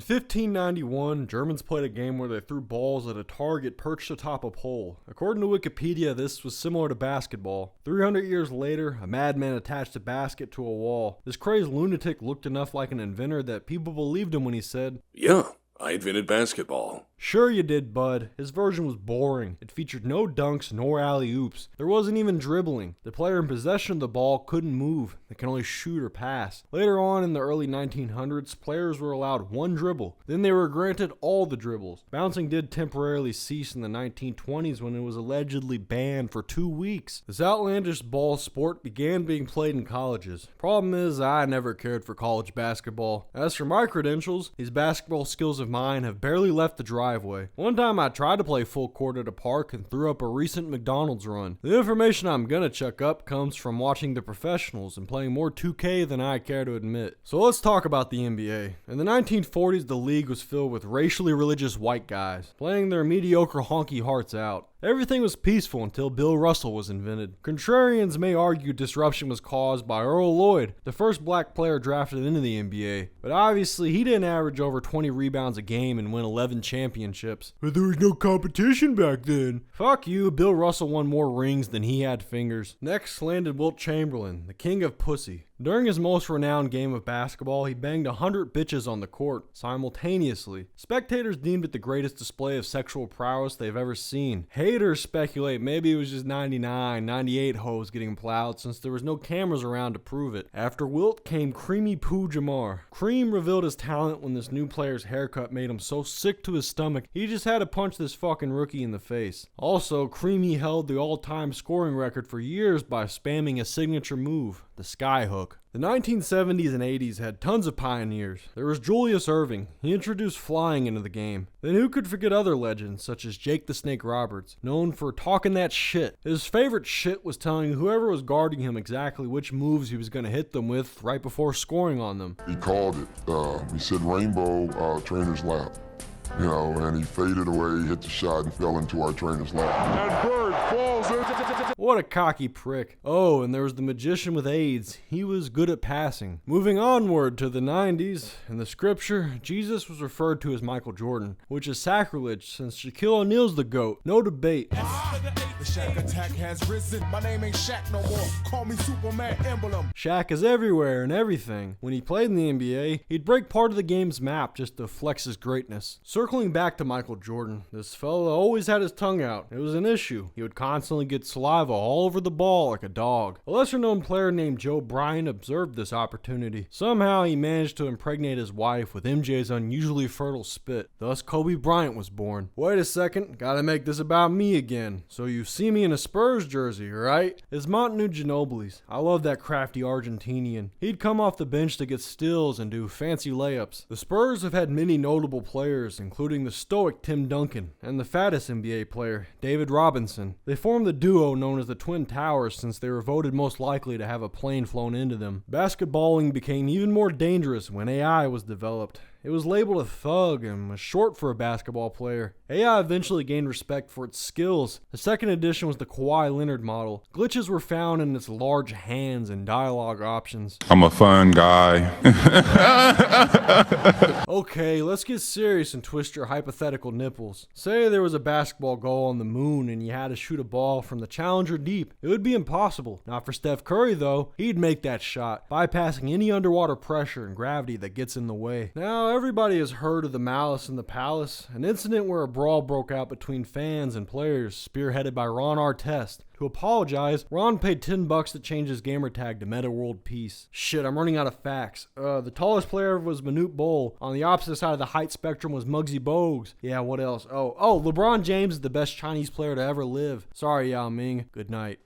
1591, Germans played a game where they threw balls at a target perched atop a pole. According to Wikipedia, this was similar to basketball. 300 years later, a madman attached a basket to a wall. This crazed lunatic looked enough like an inventor that people believed him when he said, "Yeah, I invented basketball." "Sure you did, bud." His version was boring. It featured no dunks nor alley-oops. There wasn't even dribbling. The player in possession of the ball couldn't move. They can only shoot or pass. Later on in the early 1900s, players were allowed one dribble. Then they were granted all the dribbles. Bouncing did temporarily cease in the 1920s when it was allegedly banned for 2 weeks. This outlandish ball sport began being played in colleges. Problem is, I never cared for college basketball. As for my credentials, these basketball skills of mine have barely left the driveway. One time I tried to play full court at a park and threw up a recent McDonald's run. The information I'm gonna chuck up comes from watching the professionals and playing more 2K than I care to admit. So let's talk about the NBA. In the 1940s, the league was filled with racially religious white guys, playing their mediocre honky hearts out. Everything was peaceful until Bill Russell was invented. Contrarians may argue disruption was caused by Earl Lloyd, the first black player drafted into the NBA. But obviously, he didn't average over 20 rebounds a game and win 11 championships. But there was no competition back then. Fuck you, Bill Russell won more rings than he had fingers. Next landed Wilt Chamberlain, the king of pussy. During his most renowned game of basketball, he banged 100 bitches on the court, simultaneously. Spectators deemed it the greatest display of sexual prowess they've ever seen. Haters speculate maybe it was just 99, 98 hoes getting plowed since there was no cameras around to prove it. After Wilt came Creamy Pooh Jamar. Cream revealed his talent when this new player's haircut made him so sick to his stomach, he just had to punch this fucking rookie in the face. Also, Creamy held the all-time scoring record for years by spamming a signature move, the skyhook. The 1970s and 80s had tons of pioneers. There was Julius Erving. He introduced flying into the game. Then who could forget other legends such as Jake the Snake Roberts, known for talking that shit. His favorite shit was telling whoever was guarding him exactly which moves he was going to hit them with right before scoring on them. He called it. He said rainbow trainer's lap. And he faded away, hit the shot, and fell into our trainer's lap. And Bird falls in. What a cocky prick. Oh, and there was the magician with AIDS. He was good at passing. Moving onward to the 90s, in the scripture, Jesus was referred to as Michael Jordan, which is sacrilege since Shaquille O'Neal's the GOAT. No debate. The Shaq attack has risen. My name ain't Shaq no more. Call me Superman emblem. Shaq is everywhere and everything. When he played in the NBA, he'd break part of the game's map just to flex his greatness. Circling back to Michael Jordan, this fella always had his tongue out. It was an issue. He would constantly get saliva all over the ball like a dog. A lesser-known player named Joe Bryant observed this opportunity. Somehow he managed to impregnate his wife with MJ's unusually fertile spit. Thus Kobe Bryant was born. Wait a second, gotta make this about me again. So you see me in a Spurs jersey, right? It's Montanu Ginobili's. I love that crafty Argentinian. He'd come off the bench to get steals and do fancy layups. The Spurs have had many notable players, including the stoic Tim Duncan and the fattest NBA player, David Robinson. They formed the duo known as the Twin Towers since they were voted most likely to have a plane flown into them. Basketballing became even more dangerous when AI was developed. It was labeled a thug and was short for a basketball player. AI eventually gained respect for its skills. The second edition was the Kawhi Leonard model. Glitches were found in its large hands and dialogue options. I'm a fun guy. Okay, let's get serious and twist your hypothetical nipples. Say there was a basketball goal on the moon and you had to shoot a ball from the Challenger deep. It would be impossible. Not for Steph Curry though. He'd make that shot, bypassing any underwater pressure and gravity that gets in the way. Now, everybody has heard of the Malice in the Palace, an incident where a brawl broke out between fans and players, spearheaded by Ron Artest. To apologize, Ron paid $10 to change his gamertag to Meta World Peace. Shit, I'm running out of facts. The tallest player was Manute Bol. On the opposite side of the height spectrum was Muggsy Bogues. Yeah, what else? Oh, LeBron James is the best Chinese player to ever live. Sorry, Yao Ming. Good night.